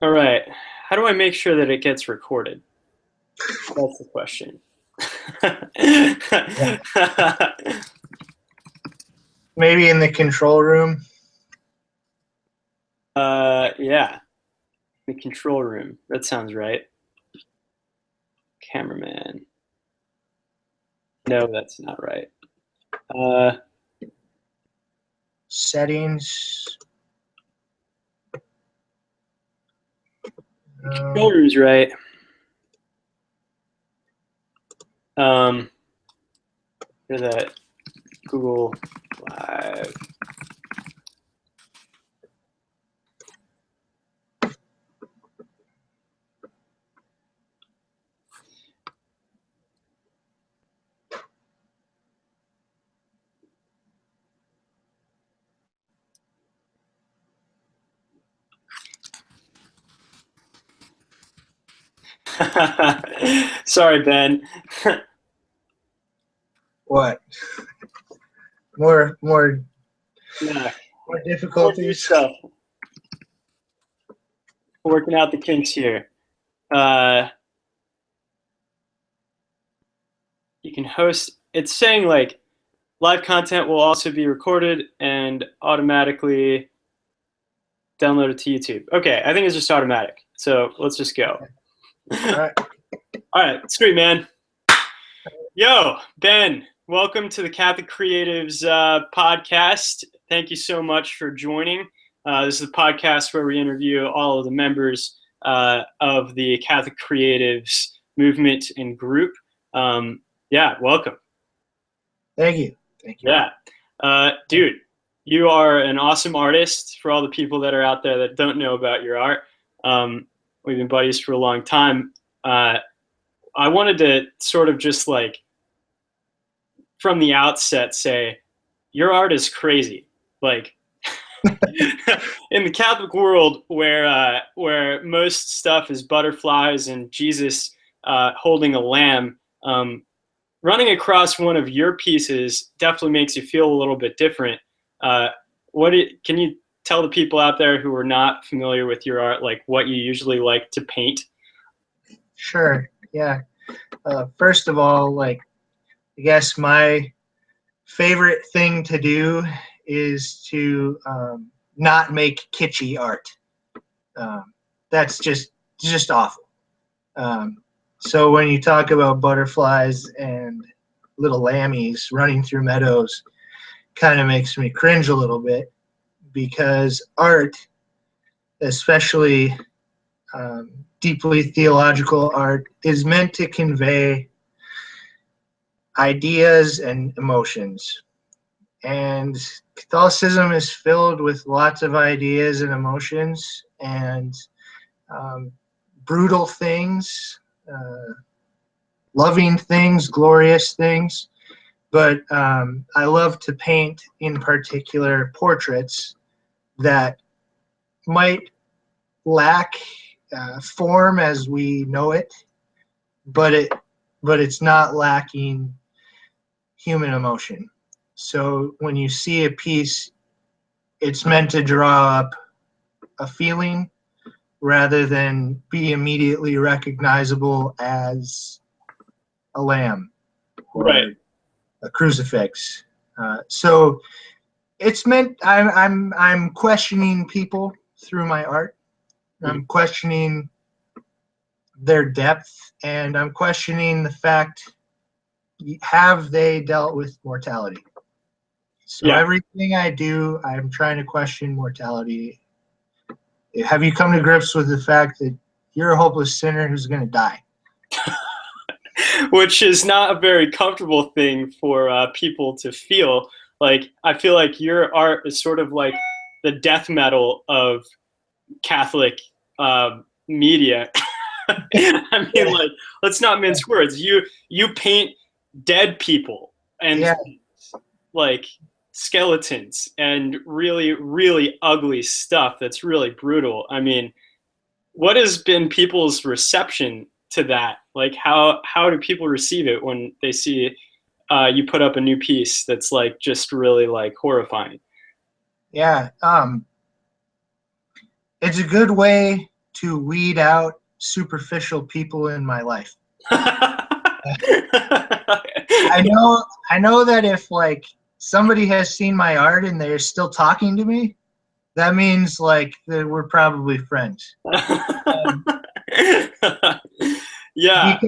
All right. How do I make sure that it gets recorded? That's the question. Yeah. Maybe in the control room. Yeah, the control room. That sounds right. Cameraman. No, that's not right. Uh, Settings. Control room's right. Here's that Google Live. Sorry, Ben. What? More Yeah, more more new difficulties. stuff. Working out the kinks here. Uh, you can host. It's saying like live content will also be recorded and automatically downloaded to YouTube. Okay, I think it's just automatic. So let's just go. All right. All right, sweet, man. Yo, Ben, welcome to the Catholic Creatives podcast. Thank you so much for joining. This is a podcast where we interview all of the members of the Catholic Creatives movement and group. Yeah, welcome. Thank you. Thank you. Yeah. Dude, you are an awesome artist. For all the people that are out there that don't know about your art, we've been buddies for a long time. I wanted to sort of just like from the outset say your art is crazy. Like in the Catholic world, where most stuff is butterflies and Jesus holding a lamb, running across one of your pieces definitely makes you feel a little bit different. Can you tell the people out there who are not familiar with your art, like what you usually like to paint? Sure. Yeah. First of all, like, I guess my favorite thing to do is to not make kitschy art. That's just awful. So when you talk about butterflies and little lammies running through meadows, kind of makes me cringe a little bit because art, especially deeply theological art, is meant to convey ideas and emotions. And Catholicism is filled with lots of ideas and emotions and um, brutal things, loving things, glorious things. But I love to paint, in particular, portraits that might lack form as we know it, but it's not lacking human emotion. So when you see a piece, it's meant to draw up a feeling rather than be immediately recognizable as a lamb Right. or a crucifix. So it's meant. I'm questioning people through my art. I'm questioning their depth, and I'm questioning the fact: have they dealt with mortality? So Yeah. everything I do, I'm trying to question mortality. Have you come to grips with the fact that you're a hopeless sinner who's going to die? Which is not a very comfortable thing for people to feel. Like, I feel like your art is sort of like the death metal of Catholic media. I mean, Yeah, like, let's not mince words. You paint dead people and yeah, like skeletons and really, really ugly stuff that's really brutal. I mean, what has been people's reception to that? Like, how do people receive it when they see you put up a new piece that's like just really like horrifying? yeah. It's a good way to weed out superficial people in my life. I know that if like somebody has seen my art and they're still talking to me, that means like that we're probably friends. Yeah,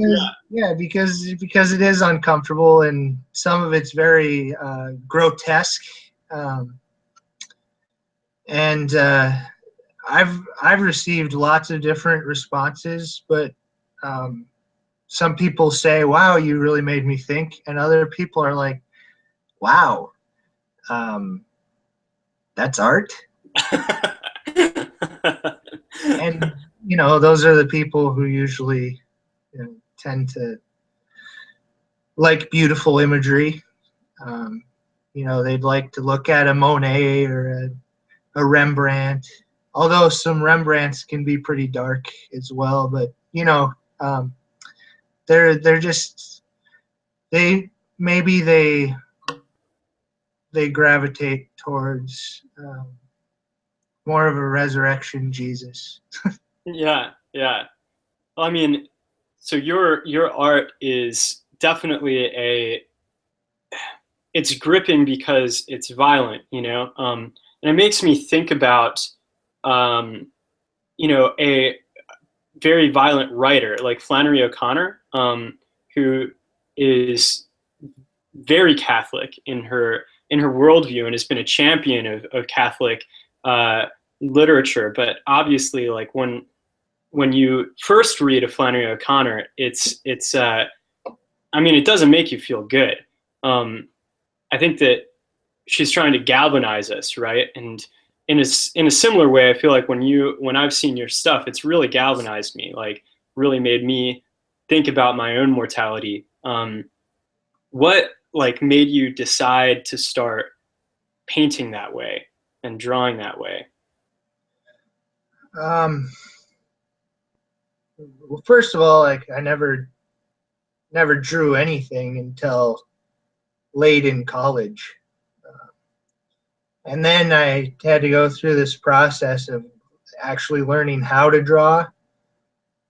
because it is uncomfortable and some of it's very grotesque, and I've received lots of different responses, but some people say, "Wow, you really made me think," and other people are like, "Wow, that's art." And you know, those are the people who usually, you know, tend to like beautiful imagery. Um, you know, they'd like to look at a Monet or a Rembrandt, although some Rembrandts can be pretty dark as well. But you know, they're just maybe they gravitate towards more of a resurrection Jesus. yeah, yeah. Well, I mean, so your art is definitely it's gripping because it's violent, you know, and it makes me think about, um, you know, a very violent writer like Flannery O'Connor, who is very Catholic in her worldview and has been a champion of Catholic uh, literature. But obviously, like when you first read a Flannery O'Connor, I mean, it doesn't make you feel good. Um, I think that she's trying to galvanize us, right? And in a similar way, I feel like when I've seen your stuff, it's really galvanized me, like really made me think about my own mortality. What like made you decide to start painting that way and drawing that way? Um, well, first of all, like I never drew anything until late in college. And then I had to go through this process of actually learning how to draw.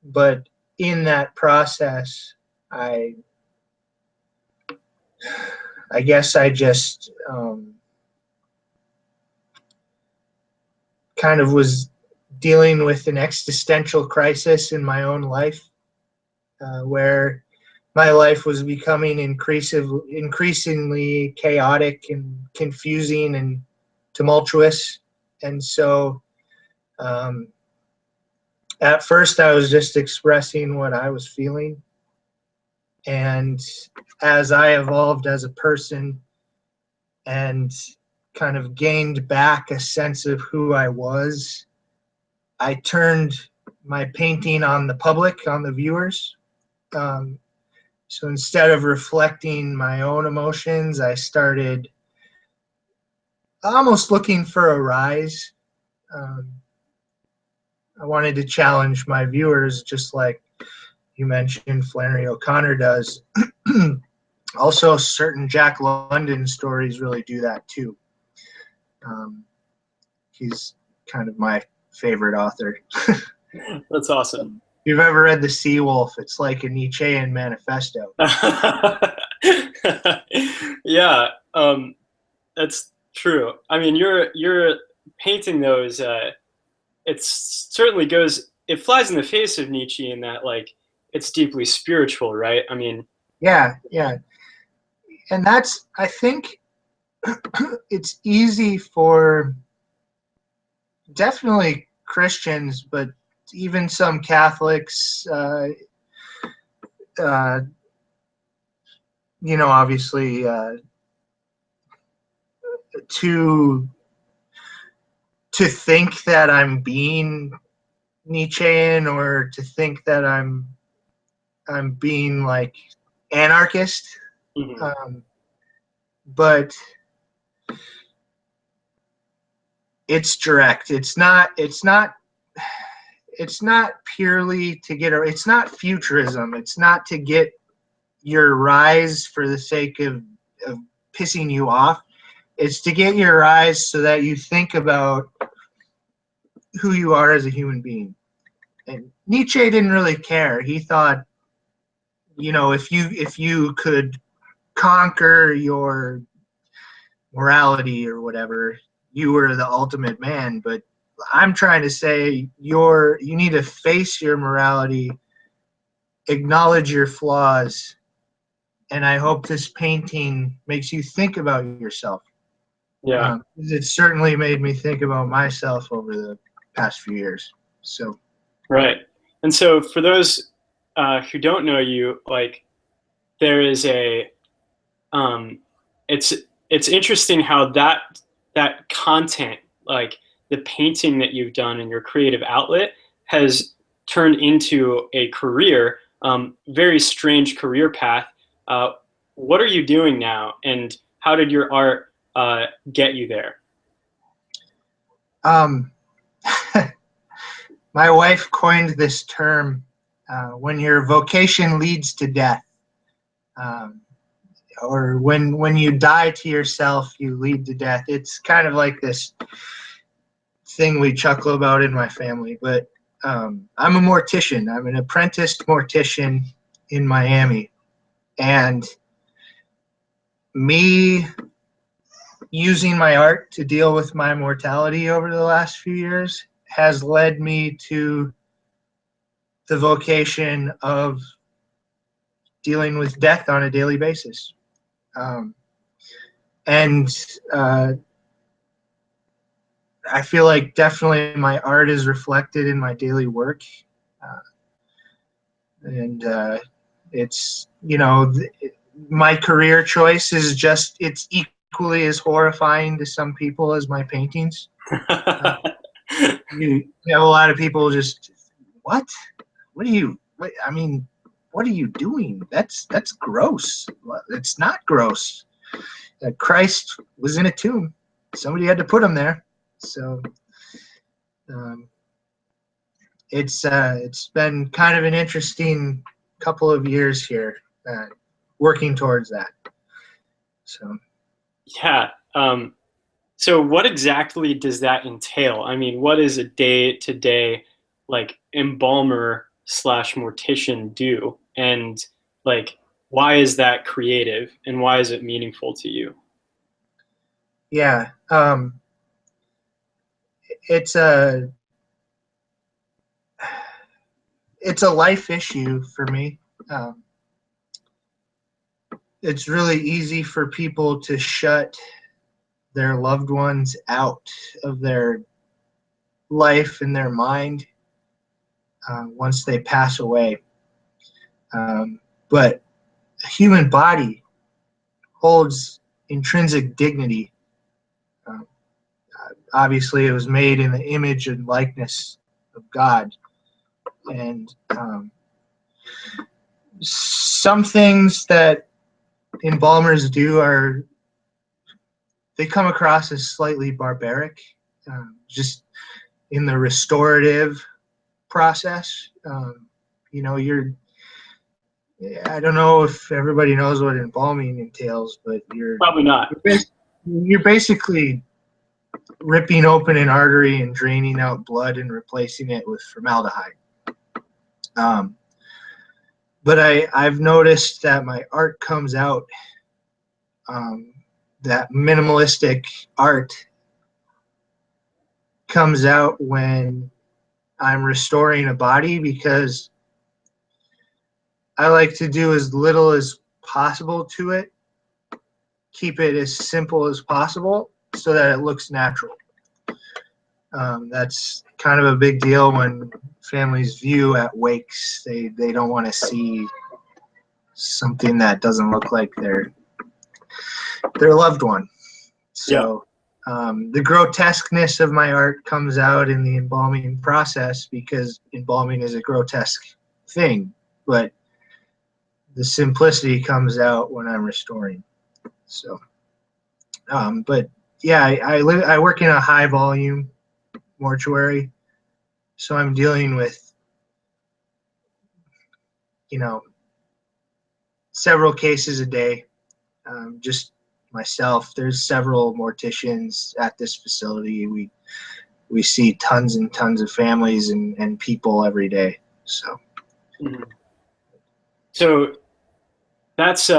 But in that process, I I guess I just kind of was dealing with an existential crisis in my own life, where my life was becoming increasingly chaotic and confusing and tumultuous. And so um, at first I was just expressing what I was feeling. And as I evolved as a person and kind of gained back a sense of who I was, I turned my painting on the public, on the viewers. Um, so instead of reflecting my own emotions, I started almost looking for a rise. Um, I wanted to challenge my viewers, just like you mentioned Flannery O'Connor does. Also, certain Jack London stories really do that too. He's kind of my favorite author. That's awesome. If you've ever read The Sea Wolf, it's like a Nietzschean manifesto. Yeah, that's true. I mean, you're painting those. It certainly goes. It flies in the face of Nietzsche in that, like, it's deeply spiritual, right? I mean, Yeah, yeah. And that's, I think, it's easy for definitely Christians, but even some Catholics, uh, you know, obviously, to think that I'm being Nietzschean or to think that I'm being like anarchist. mhm. But it's direct. It's not purely to get, it's not futurism. It's not to get your rise for the sake of pissing you off. It's to get your rise so that you think about who you are as a human being. And Nietzsche didn't really care. He thought, if you could conquer your morality or whatever, you were the ultimate man. But I'm trying to say you need to face your morality, acknowledge your flaws, and I hope this painting makes you think about yourself. Yeah. It certainly made me think about myself over the past few years. So Right. And so for those who don't know you, like there is a it's interesting how that content, like the painting that you've done and your creative outlet, has turned into a career. Very strange career path. Uh, what are you doing now, and how did your art get you there? um, my wife coined this term, when your vocation leads to death. Um, or when you die to yourself, you lead to death. It's kind of like this thing we chuckle about in my family. But I'm a mortician. I'm an apprenticed mortician in Miami, and me using my art to deal with my mortality over the last few years has led me to the vocation of dealing with death on a daily basis. Um, and I feel like definitely my art is reflected in my daily work. Uh, and it's, my career choice is it's equally as horrifying to some people as my paintings. You have a lot of people just, what? What are you, I mean, what are you doing? That's gross. It's not gross. Christ was in a tomb. Somebody had to put him there. So um, it's been kind of an interesting couple of years here, working towards that. So Yeah. So what exactly does that entail? I mean, what is a day-to-day like embalmer slash mortician do? And like, why is that creative and why is it meaningful to you? yeah, it's a it's a life issue for me. Um, it's really easy for people to shut their loved ones out of their life and their mind once they pass away. But a human body holds intrinsic dignity. Um, Obviously, it was made in the image and likeness of God. And some things that embalmers do they come across as slightly barbaric, just in the restorative process. You're I don't know if everybody knows what embalming entails, but Probably not. you're basically ripping open an artery and draining out blood and replacing it with formaldehyde. Um, but I've noticed that my art comes out, um, that minimalistic art comes out when I'm restoring a body, because I like to do as little as possible to it, keep it as simple as possible so that it looks natural. That's kind of a big deal when families view at wakes. They don't want to see something that doesn't look like their loved one. Yeah. So the grotesqueness of my art comes out in the embalming process, because embalming is a grotesque thing, but the simplicity comes out when I'm restoring. So, but yeah, I work in a high volume mortuary, so I'm dealing with, you know, several cases a day. Just myself. There's several morticians at this facility. We we see tons and tons of families and people every day. So, Mhm. So that's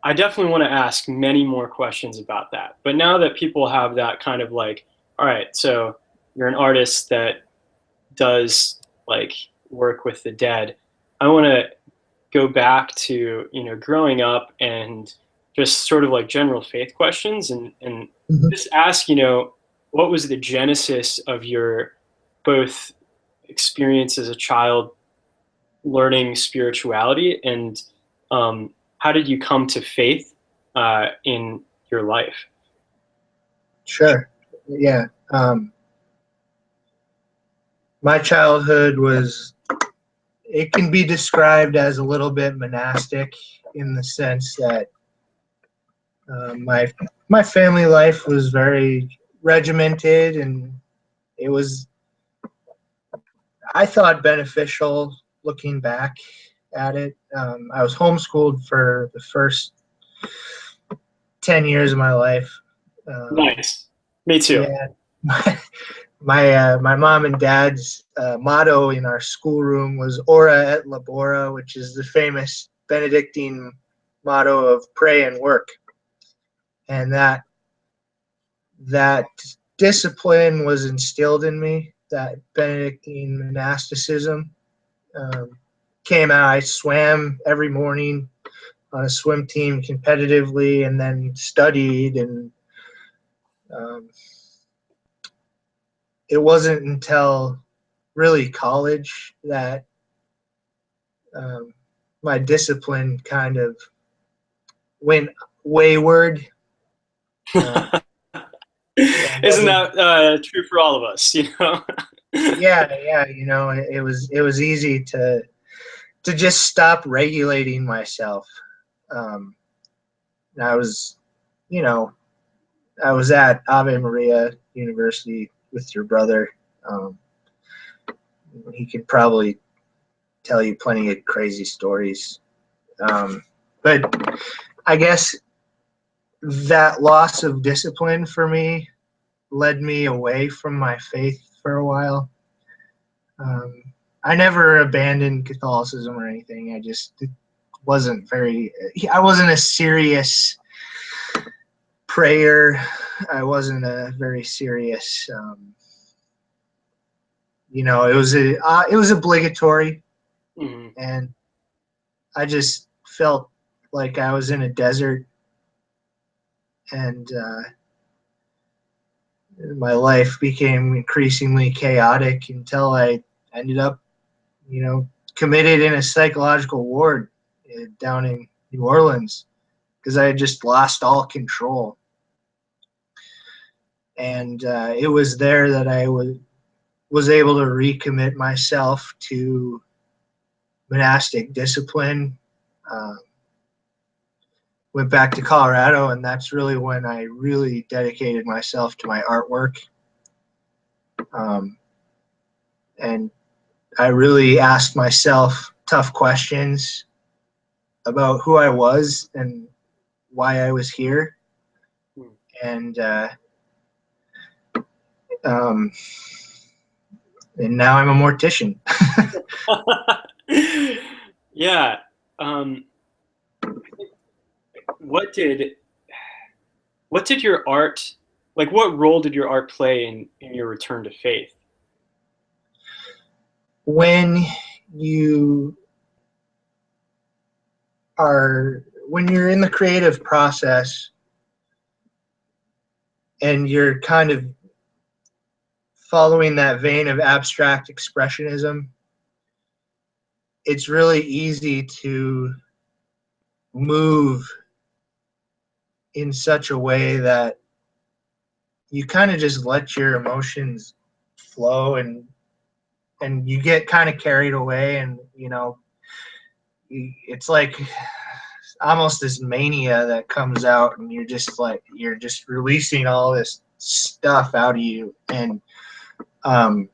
I definitely want to ask many more questions about that. But now that people have that kind of like, all right, so you're an artist that does like work with the dead. I want to go back to, growing up and just sort of like general faith questions and mhm. just ask, what was the genesis of your both experience as a child learning spirituality and how did you come to faith in your life? Sure. Yeah. My childhood was, it can be described as a little bit monastic in the sense that my family life was very regimented, and it was, I thought, beneficial looking back at it. I was homeschooled for the first 10 years of my life. Nice. Me too. Yeah. My mom and dad's motto in our schoolroom was "Ora et labora," which is the famous Benedictine motto of pray and work. And that discipline was instilled in me. That Benedictine monasticism came out. I swam every morning on a swim team competitively, and then studied. And um, it wasn't until really college that um, my discipline kind of went wayward. Uh, I Isn't wasn't. that true for all of us, Yeah, yeah. It was easy to just stop regulating myself. Um, I was, you know, I was at Ave Maria University with your brother. Um, he could probably tell you plenty of crazy stories. But I guess that loss of discipline for me led me away from my faith for a while. Um, I never abandoned Catholicism or anything. I wasn't a serious prayer. I wasn't a very serious, it was obligatory, Mhm. and I just felt like I was in a desert, and my life became increasingly chaotic until I ended up, committed in a psychological ward down in New Orleans because I had just lost all control. And it was there that I was able to recommit myself to monastic discipline. Uh, Went back to Colorado, and that's really when I really dedicated myself to my artwork. Um, and I really asked myself tough questions about who I was and why I was here. And um, and now I'm a mortician. Yeah. Um, what did what did your art like? What role did your art play in your return to faith? when you when you're in the creative process and you're kind of following that vein of abstract expressionism, it's really easy to move in such a way that you kind of just let your emotions flow, and you get kind of carried away, and it's like almost this mania that comes out, and you're just releasing all this stuff out of you. And um,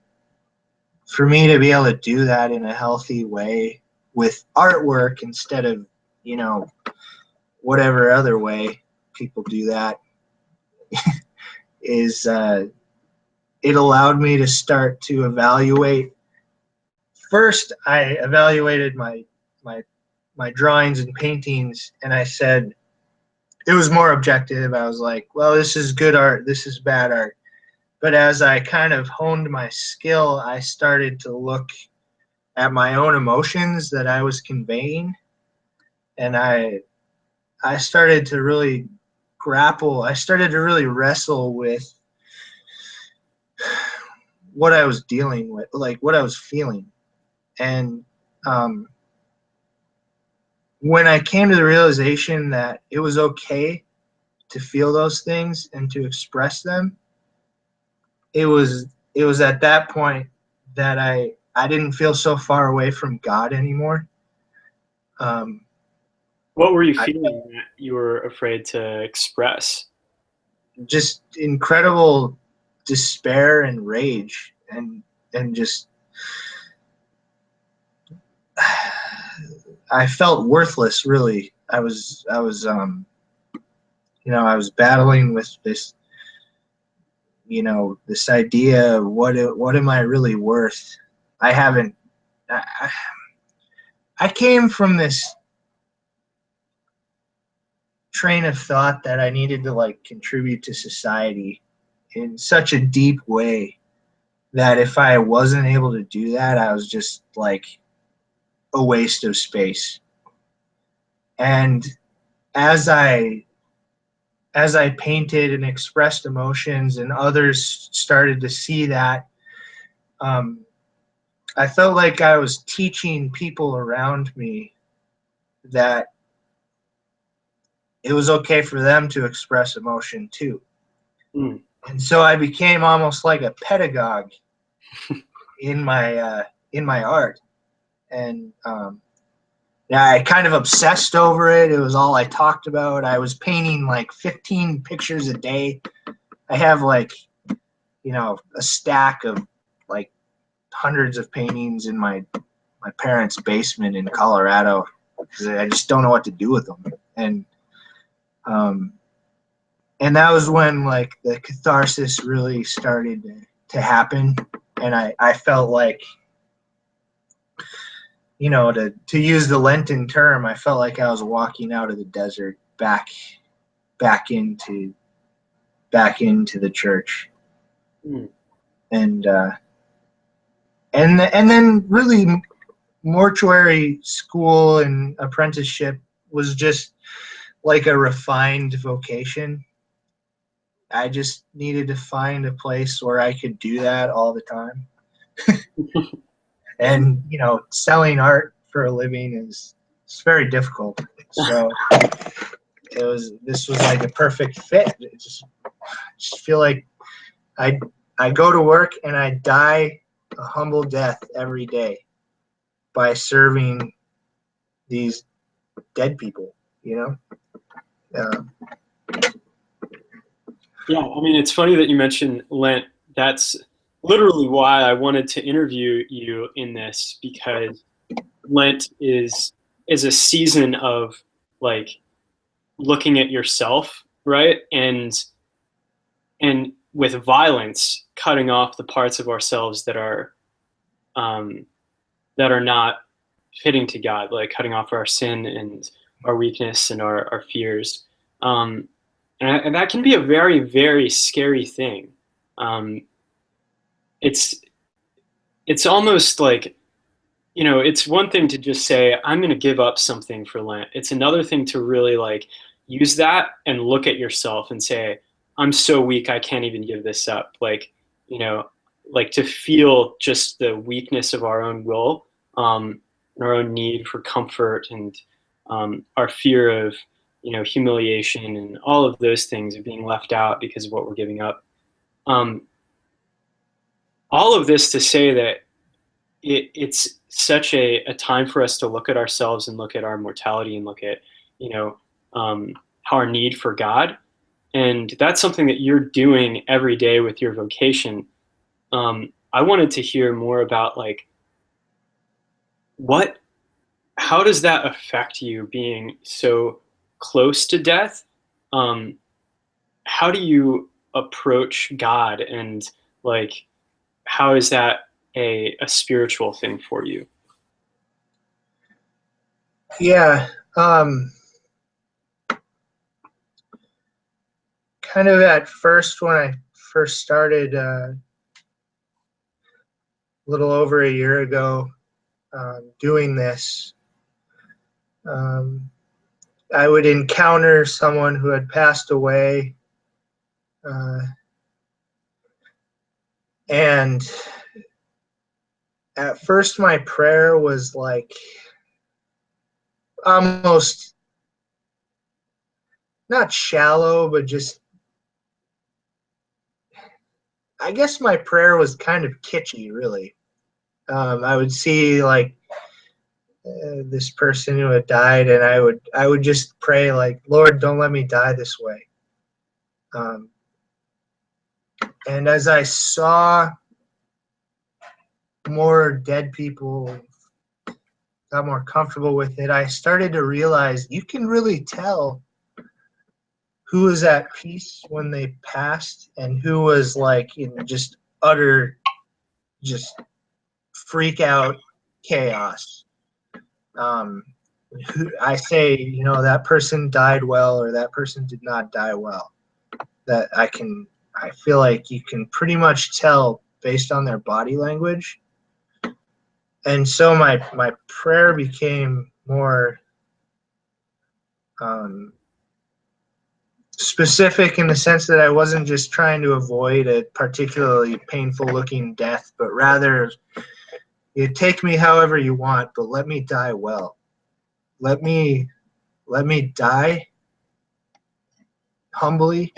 for me to be able to do that in a healthy way with artwork instead of whatever other way people do that is it allowed me to start to evaluate. First, I evaluated my my drawings and paintings, and I said it was more objective. I was like, well, this is good art, this is bad art. But as I kind of honed my skill, I started to look at my own emotions that I was conveying, and I started to really grapple. I started to really wrestle with what I was dealing with, like what I was feeling. And um, when I came to the realization that it was okay to feel those things and to express them, it was at that point that I didn't feel so far away from God anymore. Um, What were you I feeling that you were afraid to express? just incredible despair and rage, and just I felt worthless. Really, I was I was battling with this, this idea of what am I really worth? I haven't. I, I came from this train of thought that I needed to like contribute to society in such a deep way that if I wasn't able to do that, I was just like a waste of space. And as I as I painted and expressed emotions, and others started to see that, um, I felt like I was teaching people around me that it was okay for them to express emotion too. Mm. And so I became almost like a pedagogue in my art, and yeah, I kind of obsessed over it. It was all I talked about. I was painting like 15 pictures a day. I have like a stack of like hundreds of paintings in my parents' basement in Colorado because I just don't know what to do with them. Um, and that was when like the catharsis really started to happen, and I felt like, to use the Lenten term, I felt like I was walking out of the desert back into the church. Mm. And and then really mortuary school and apprenticeship was just like a refined vocation. I just needed to find a place where I could do that all the time. And selling art for a living is it's very difficult. So this was like a perfect fit. Just feel like I I go to work and I die a humble death every day by serving these dead people. Uh, Yeah, I mean, it's funny that you mentioned Lent. That's literally why I wanted to interview you in this, because Lent is a season of like looking at yourself, right? And with violence, cutting off the parts of ourselves um, that are not fitting to God, like cutting off our sin and our weakness and our fears. Um, and that can be a very, very scary thing. Um, it's it's almost like, it's one thing to just say, I'm going to give up something for Lent. It's another thing to really like use that and look at yourself and say, I'm so weak, I can't even give this up. Like, you know, like to feel just the weakness of our own will, and our own need for comfort, and our fear of, humiliation and all of those things of being left out because of what we're giving up. Um, all of this to say that it's such a time for us to look at ourselves and look at our mortality and look at, you know our need for God, and that's something that you're doing every day with your vocation. I wanted to hear more about like what how does that affect you being so close to death? um, how do you approach God and Like, how is that a spiritual thing for you? Yeah. Kind of at first, when I first started a little over a year ago doing this, um, I would encounter someone who had passed away, uh, and at first my prayer was like almost not shallow, but just, I guess my prayer was kind of kitschy, really. I would see like this person who had died, and I would just pray like, Lord, don't let me die this way. Um, and as I saw more dead people, got more comfortable with it, I started to realize you can really tell who was at peace when they passed and who was like in just utter, just freak out chaos. Um, I say, that person died well or that person did not die well. That I feel like you can pretty much tell based on their body language. And so my prayer became more specific, in the sense that I wasn't just trying to avoid a particularly painful looking death, but rather, you take me however you want, but let me die well. Let me die humbly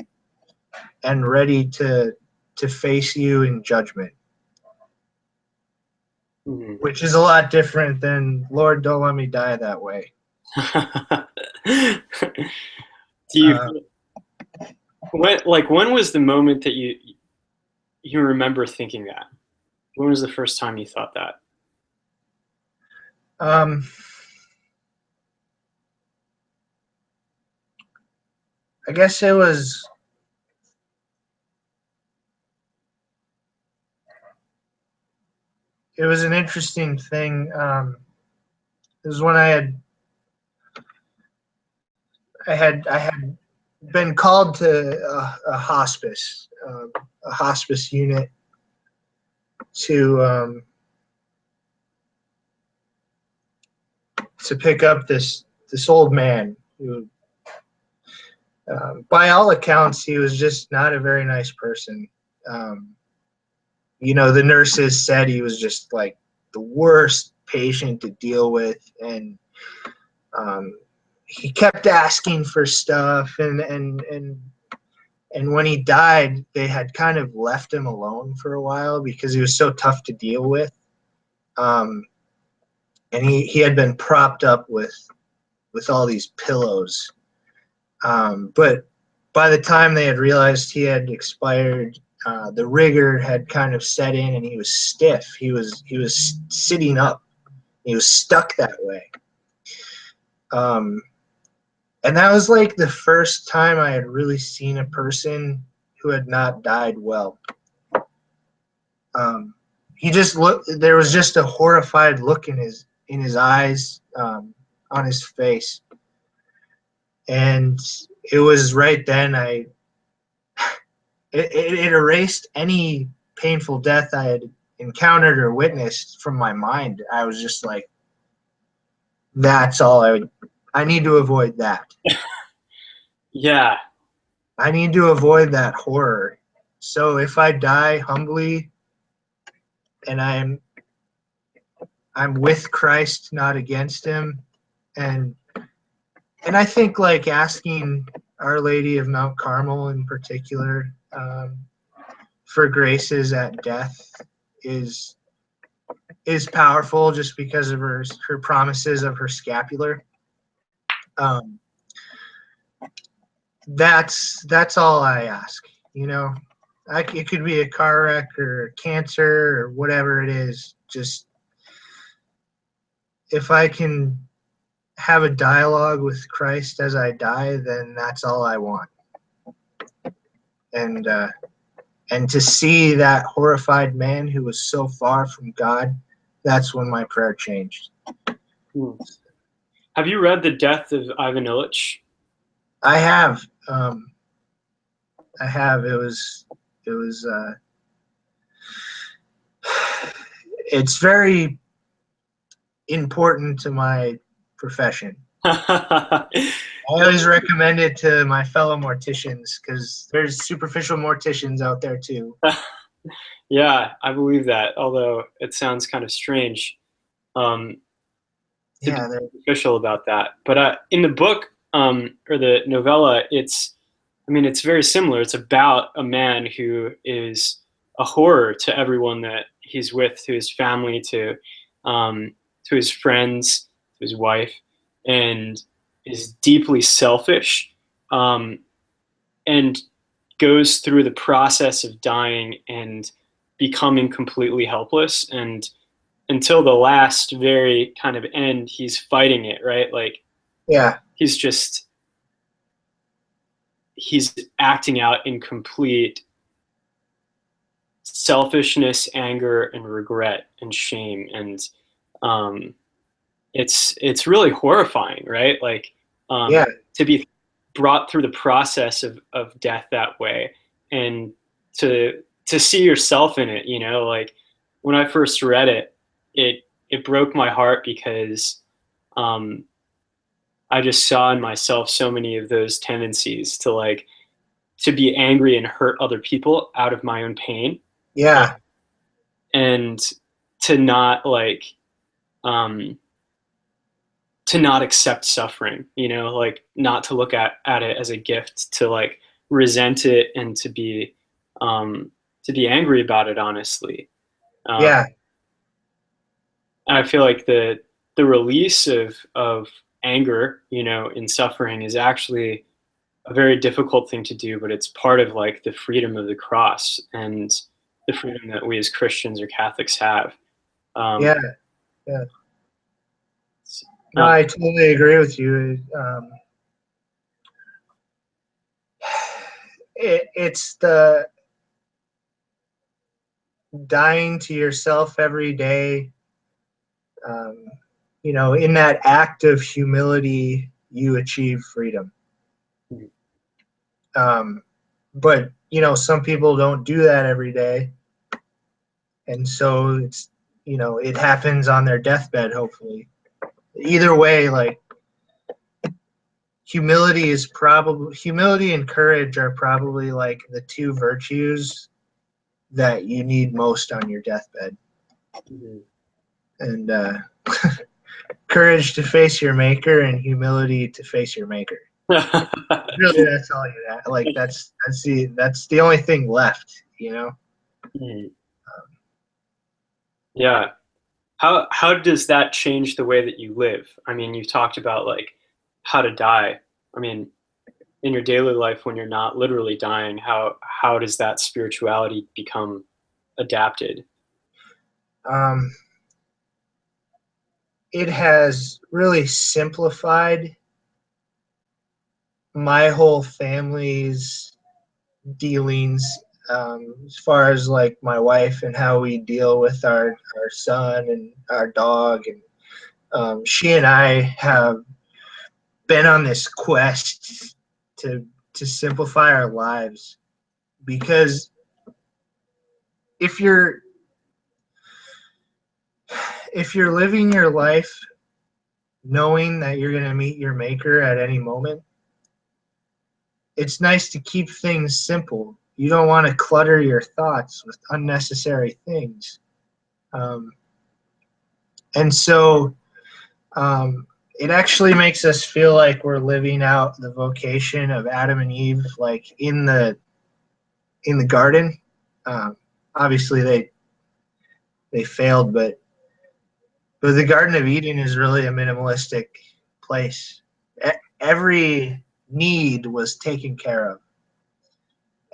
and ready to face you in judgment. Mm-hmm. Which is a lot different than, Lord, don't let me die that way. Do you when was the moment that you remember thinking that? When was the first time you thought that? Um, I guess it was an interesting thing. It was when I had been called to a hospice unit to pick up this old man who, by all accounts, he was just not a very nice person. The nurses said he was just like the worst patient to deal with, and he kept asking for stuff, and when he died, they had kind of left him alone for a while because he was so tough to deal with. And he had been propped up with all these pillows. But by the time they had realized he had expired, the rigor had kind of set in, and he was stiff. He was sitting up. He was stuck that way. And that was like the first time I had really seen a person who had not died well. He just looked. There was just a horrified look in his eyes, on his face, and it was right then it erased any painful death I had encountered or witnessed from my mind. I was just like, that's all I need to avoid that. Yeah. I need to avoid that horror. So if I die humbly and I'm with Christ, not against him, and I think like asking Our Lady of Mount Carmel in particular, for graces at death is powerful, just because of her promises of her scapular. That's all I ask. It could be a car wreck or cancer or whatever it is. Just if I can have a dialogue with Christ as I die, then that's all I want. And And to see that horrified man who was so far from God, that's when my prayer changed. Hmm. Have you read The Death of Ivan Illich? I have. I have. It was, it's very important to my profession. I always recommend it to my fellow morticians because there's superficial morticians out there too. Yeah, I believe that, although it sounds kind of strange um, to be Yeah, superficial about that. But in the book, or the novella, I mean, it's very similar. It's about a man who is a horror to everyone that he's with, to his family, to his friends, to his wife, and is deeply selfish, um, and goes through the process of dying and becoming completely helpless. And until the last very kind of end, he's fighting it, right? Like yeah, he's just he's acting out in complete selfishness, anger, and regret and shame. And um, it's really horrifying, right? Like yeah, to be brought through the process of death that way, and to see yourself in it. You know, like when I first read it, it broke my heart because um, I just saw in myself so many of those tendencies to like to be angry and hurt other people out of my own pain, yeah, and to not like um, to not accept suffering, you know, like not to look at it as a gift, to like resent it and to be angry about it, honestly. Um, yeah, and I feel like the release of anger, you know, in suffering is actually a very difficult thing to do, but it's part of like the freedom of the cross and the freedom that we as Christians or Catholics have. Um, yeah, yeah. No, uh, I totally agree with you. It's the dying to yourself every day. Um, in that act of humility, you achieve freedom. Um, but some people don't do that every day, and so it happens on their deathbed. Hopefully, either way, like humility and courage are probably like the two virtues that you need most on your deathbed. And courage to face your maker and humility to face your maker. Really, that's all you have. Like that's the only thing left, you know. yeah. How does that change the way that you live? I mean, you've talked about like how to die. I mean, in your daily life when you're not literally dying, how does that spirituality become adapted? Um, it has really simplified my whole family's dealings, as far as like my wife and how we deal with our son and our dog. And she and I have been on this quest to simplify our lives, because if you're if you're living your life knowing that you're going to meet your maker at any moment, it's nice to keep things simple. You don't want to clutter your thoughts with unnecessary things. Um, and so it actually makes us feel like we're living out the vocation of Adam and Eve, like in the garden. Um, Obviously, they failed, but the Garden of Eden is really a minimalistic place. Every need was taken care of,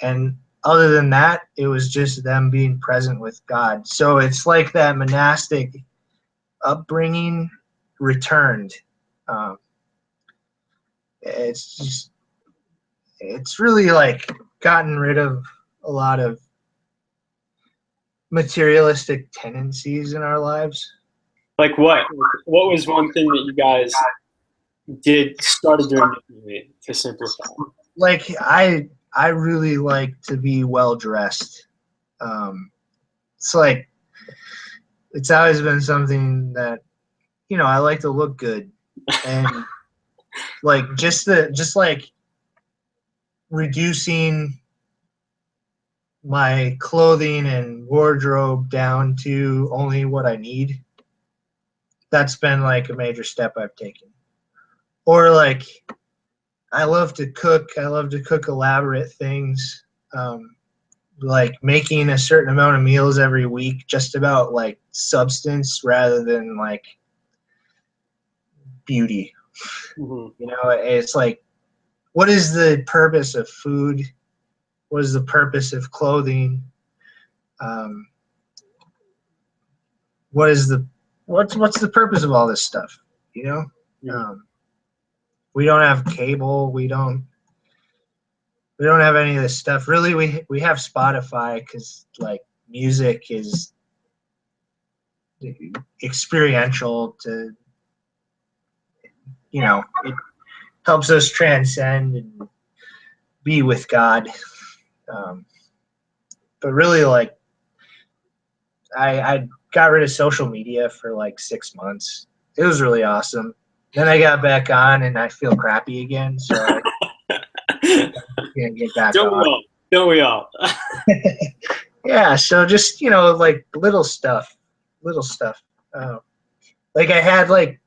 and other than that, it was just them being present with God. So it's like that monastic upbringing returned. Um, it's just it's really like gotten rid of a lot of materialistic tendencies in our lives. Like what? What was one thing that you guys started doing differently to simplify? Like I really like to be well dressed. It's like it's always been something that, you know, I like to look good, and like just like reducing my clothing and wardrobe down to only what I need. That's been like a major step I've taken. Or like I love to cook. I love to cook elaborate things. Like making a certain amount of meals every week, just about like substance rather than like beauty. Mm-hmm. You know, it's like, what is the purpose of food? What is the purpose of clothing? Um, what's the purpose of all this stuff? You know, Mm-hmm. we don't have cable. We don't have any of this stuff. Really, we have Spotify because like music is experiential to, you know, it helps us transcend and be with God. Um, but really, like, I got rid of social media for like 6 months. It was really awesome. Then I got back on and I feel crappy again, so I can't get back Don't we on. all? Don't we all? Yeah, so just, you know, like little stuff. Like I had like,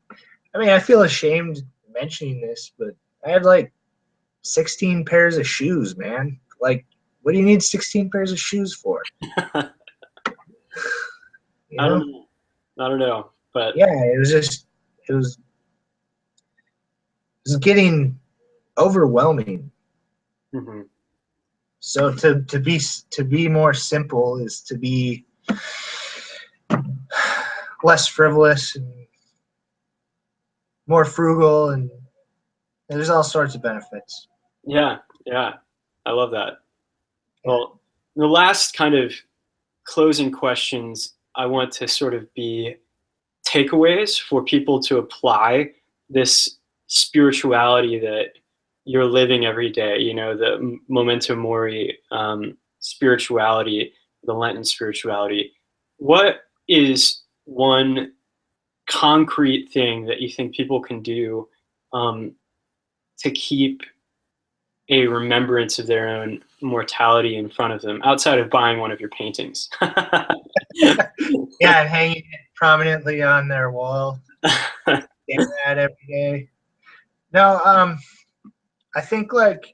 I mean, I feel ashamed mentioning this, but I had like 16 pairs of shoes, man. Like, what do you need 16 pairs of shoes for? You I don't know? know. I don't know, but Yeah, it was just, it was, it was getting overwhelming. mm-hmm. So to be more simple is to be less frivolous and more frugal, and there's all sorts of benefits. Yeah, yeah, I love that. Well, the last kind of closing questions I want to sort of be takeaways for people to apply this spirituality that you're living every day. You know, the memento mori spirituality, the Lenten spirituality. What is one concrete thing that you think people can do um, to keep a remembrance of their own mortality in front of them outside of buying one of your paintings? Yeah, and hanging it prominently on their wall, stare at every day. No, I think like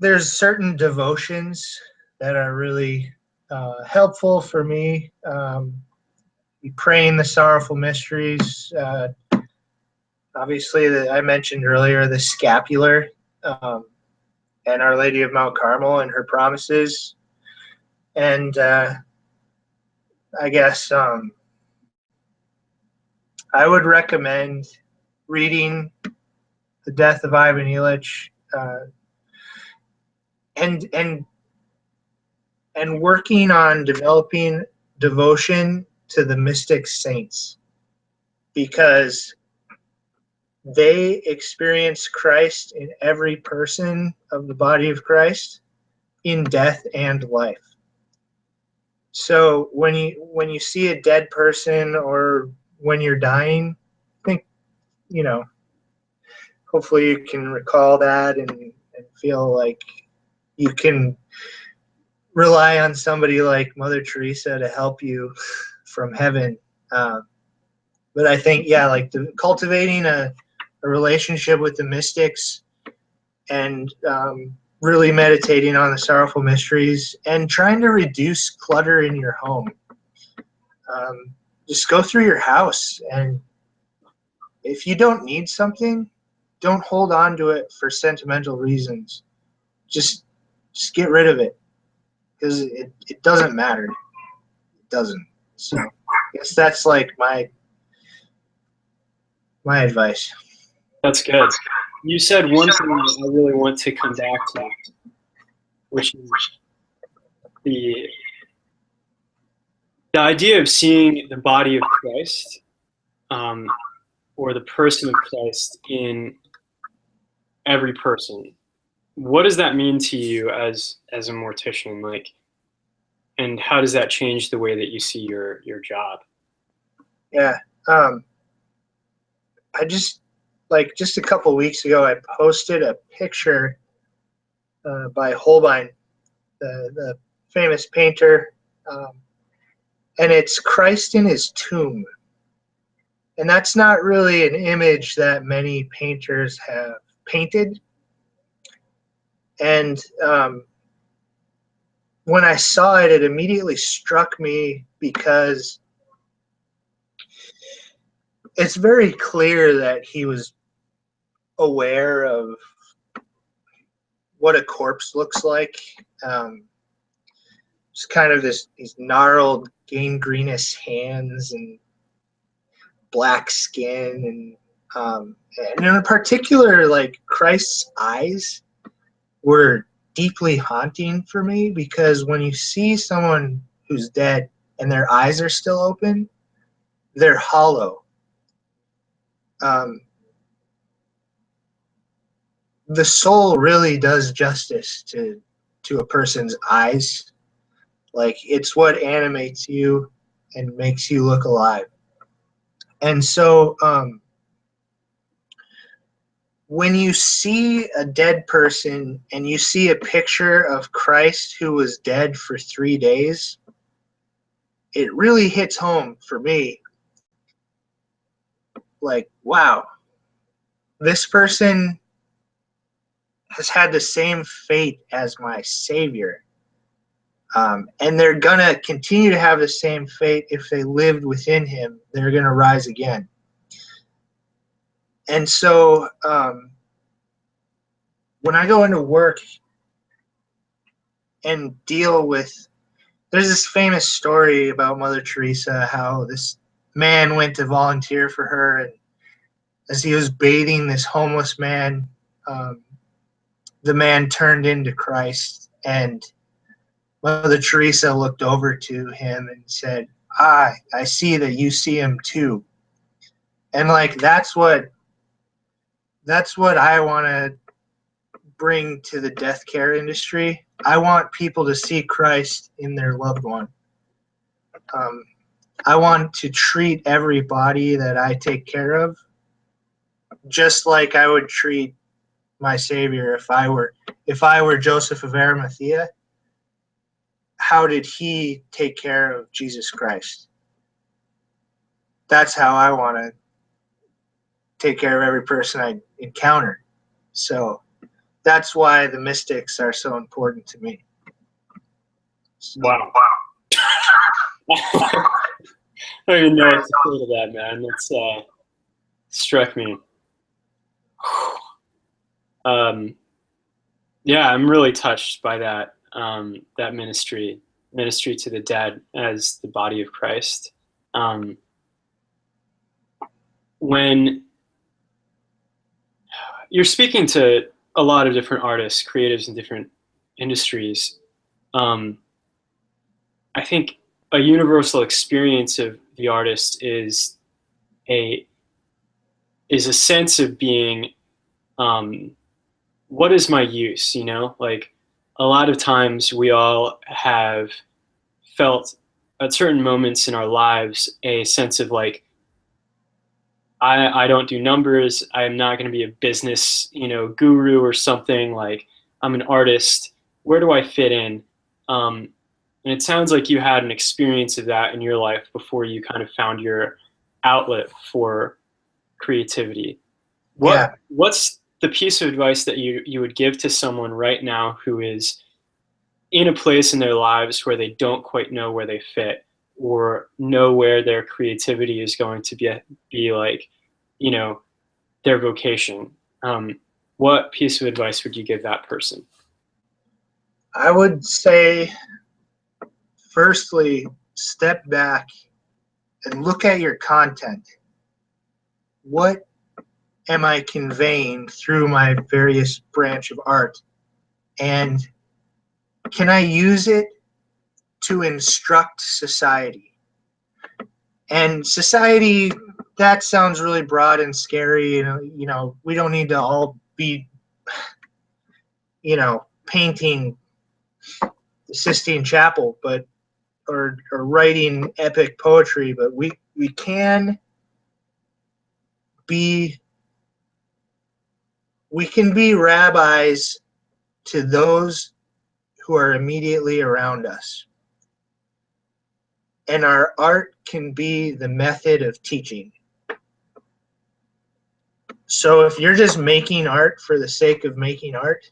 there's certain devotions that are really helpful for me. Praying the sorrowful mysteries. Obviously, I mentioned earlier the scapular, and Our Lady of Mount Carmel and her promises. And I guess I would recommend reading The Death of Ivan Ilyich, and working on developing devotion to the mystic saints, because they experience Christ in every person of the body of Christ in death and life. So when you see a dead person or when you're dying, think, you know, hopefully you can recall that and feel like you can rely on somebody like Mother Teresa to help you from heaven. But I think, yeah, like cultivating a relationship with the mystics, and really meditating on the sorrowful mysteries and trying to reduce clutter in your home. Just go through your house, and if you don't need something, don't hold on to it for sentimental reasons. Just get rid of it, because it doesn't matter. It doesn't. So I guess that's like my advice. That's good. You said one thing that I really want to come back to, which is the the idea of seeing the body of Christ, um, or the person of Christ in every person. What does that mean to you as a mortician? Like, and how does that change the way that you see your job? Yeah. Um, I just just a couple weeks ago, I posted a picture by Holbein, the famous painter, um, and it's Christ in his tomb. And that's not really an image that many painters have painted. And when I saw it, it immediately struck me because it's very clear that he was aware of what a corpse looks like. It's kind of these gnarled, gangrenous hands and black skin, and in particular, like Christ's eyes were deeply haunting for me, because when you see someone who's dead and their eyes are still open, they're hollow. Um, the soul really does justice to a person's eyes. Like, it's what animates you and makes you look alive. And so when you see a dead person and you see a picture of Christ who was dead for 3 days, it really hits home for me. Like, wow, this person has had the same fate as my Savior. And they're going to continue to have the same fate if they lived within him. They're going to rise again. And so when I go into work and deal with, there's this famous story about Mother Teresa, how this man went to volunteer for her, and as he was bathing this homeless man, the man turned into Christ, and Mother Teresa looked over to him and said, I see that you see him too. And like, that's what I want to bring to the death care industry. I want people to see Christ in their loved one. I want to treat everybody that I take care of just like I would treat my Savior if I were Joseph of Arimathea. How did he take care of Jesus Christ? That's how I want to take care of every person I encounter. So that's why the mystics are so important to me. So, Wow. I don't even know what to say to that, man. That's struck me. Yeah, I'm really touched by that that ministry to the dead as the body of Christ. Um, when you're speaking to a lot of different artists, creatives in different industries, um, I think a universal experience of the artist a is a sense of being, um, what is my use? You know, like a lot of times we all have felt at certain moments in our lives a sense of like, I don't do numbers. I'm not going to be a business, guru or something. Like, I'm an artist. Where do I fit in? And it sounds like you had an experience of that in your life before you kind of found your outlet for creativity. yeah, What's the piece of advice that you would give to someone right now who is in a place in their lives where they don't quite know where they fit or know where their creativity is going to be like, you know, their vocation? What piece of advice would you give that person? I would say, firstly, step back and look at your content. What am I conveying through my various branch of art? And can I use it to instruct society. And society, that sounds really broad and scary. You know, we don't need to all be, you know, painting the Sistine Chapel, but or writing epic poetry, but we can be rabbis to those who are immediately around us. And our art can be the method of teaching. So if you're just making art for the sake of making art,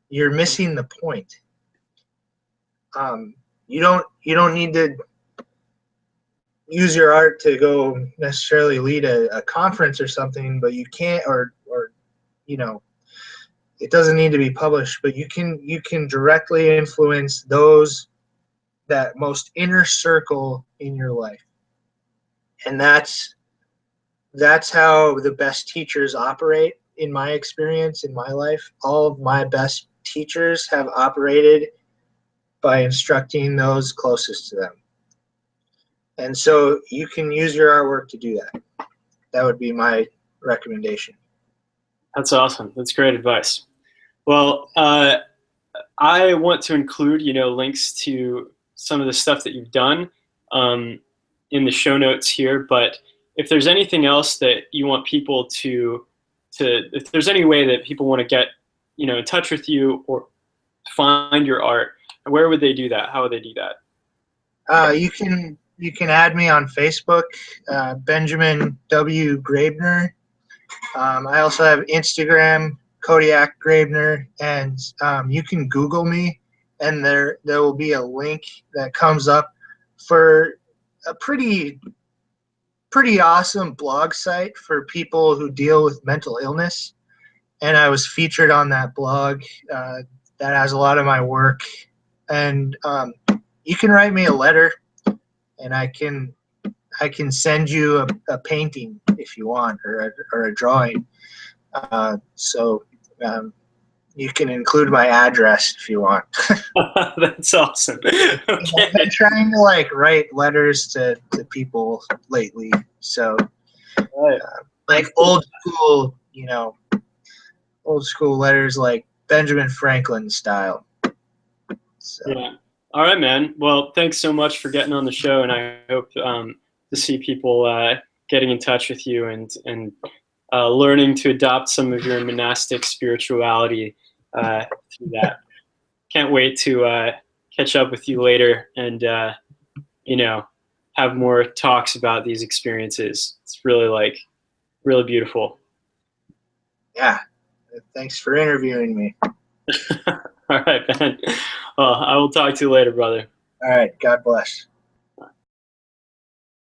you're missing the point. You don't need to use your art to go necessarily lead a conference or something, but you can't, or you know, it doesn't need to be published, but you can directly influence those, that most inner circle in your life. And that's how the best teachers operate, in my experience, in my life. All of my best teachers have operated by instructing those closest to them. And so you can use your artwork to do that. That would be my recommendation. That's awesome. That's great advice. Well, I want to include, you know, links to some of the stuff that you've done in the show notes here. But if there's anything else that you want people to if there's any way that people want to get, you know, in touch with you or find your art, where would they do that? How would they do that? You can add me on Facebook, Benjamin W. Graebner. I also have Instagram, Kodiak Graebner, and you can Google me, and there will be a link that comes up for a pretty awesome blog site for people who deal with mental illness. And I was featured on that blog. That has a lot of my work, and you can write me a letter, and I can send you a painting if you want, or a drawing. So you can include my address if you want. That's awesome. Okay. I've been trying to like write letters to people lately, so like old school, you know, old school letters like Benjamin Franklin style. So. Yeah. All right, man. Well, thanks so much for getting on the show, and I hope to see people getting in touch with you and learning to adopt some of your monastic spirituality through that. Can't wait to catch up with you later and you know, have more talks about these experiences. It's really really beautiful. Yeah. Thanks for interviewing me. All right, Ben. Well, I will talk to you later, brother. All right. God bless.